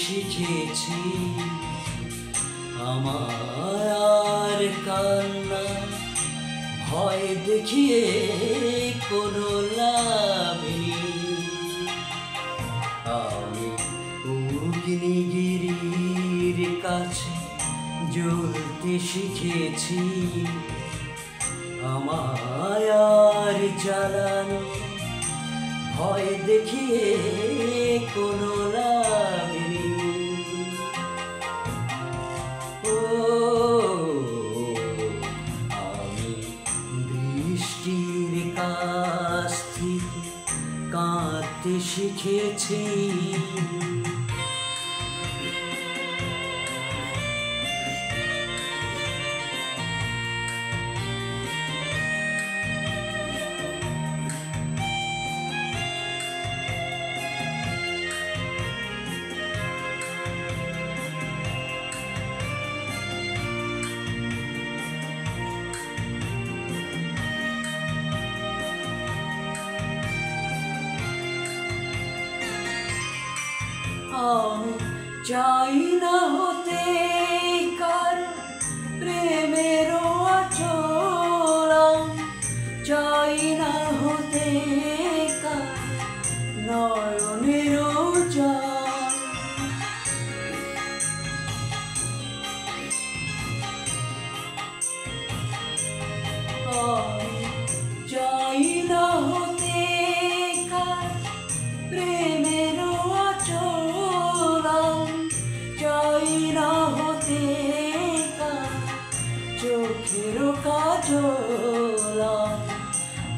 শিখেছি আমার কান্না ভয় দেখিয়ে কোনো লাভ নেই। আমি অগ্নিগিরির কাছে জ্বলতে শিখেছি আমায় আর জ্বালানো ভয় দেখিয়ে কোনো লাভ নেই। ও আমি বৃষ্টির কাছ থেকে কাঁদতে শিখেছি আমি চাই না হতে কারো প্রেমের আচল, চাই না হতে কারো নয়নের জল। আমি চাই না হতে কারো প্রেমের চোখের কাজল।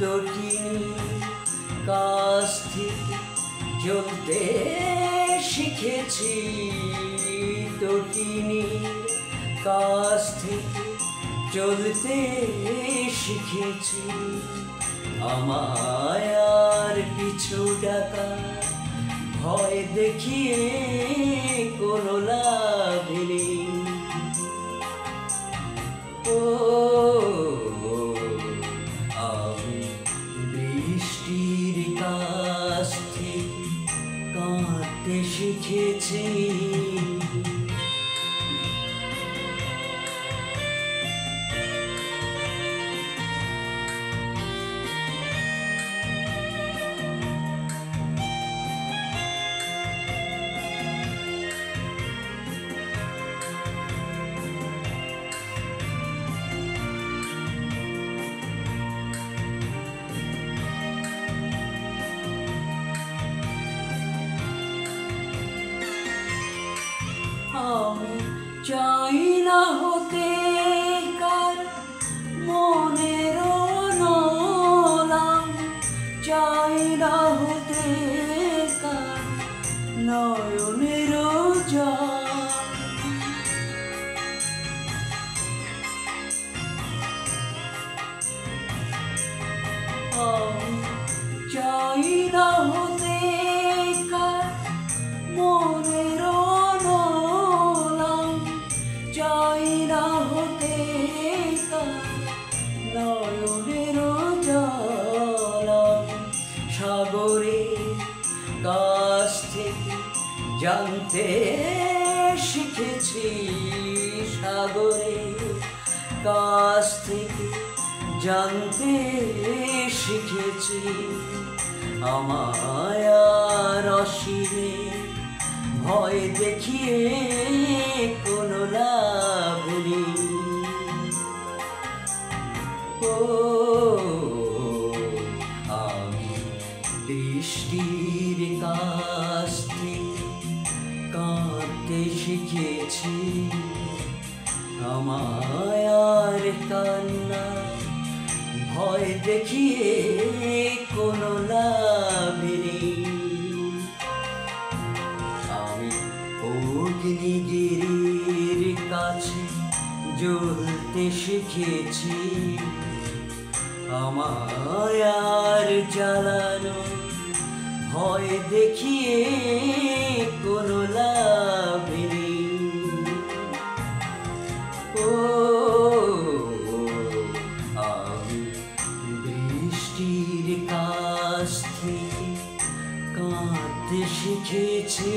দক্ষিণী কাছ থেকে জ্বলতে শিখেছি, দক্ষিণী কাছ থেকে জ্বলতে শিখেছি আমায় আর পিছু ডাকা ভয় দেখিয়ে কোনো লাভ নেই। ও আমি বৃষ্টির কাছ থেকে কাঁদতে শিখেছি আমি চাই না হতে কারো মনের নলাম, চাই না হতে কারো নয়নের জল। আমি চাই না হতে কারো মনের চাই না হতে নয়নের জল। সাগরের কাছ থেকে জানতে শিখেছি, সাগরের কাছ থেকে জানতে শিখেছি আমায় আর অসীমে ভয় দেখিয়ে কোনো লাভ নেই। ও আমি বৃষ্টির কাছ থেকে কাঁদতে শিখেছি আমায় আর কান্না ভয় দেখিয়ে কোনো লাভ নেই। আমি অগ্নিগিরির কাছে জ্বলতে শিখেছি আমায় আর জ্বালানো ভয় দেখিয়ে কোনো লাভ নেই। ও আমি বৃষ্টির কাছ থেকে কাঁদতে শিখেছি।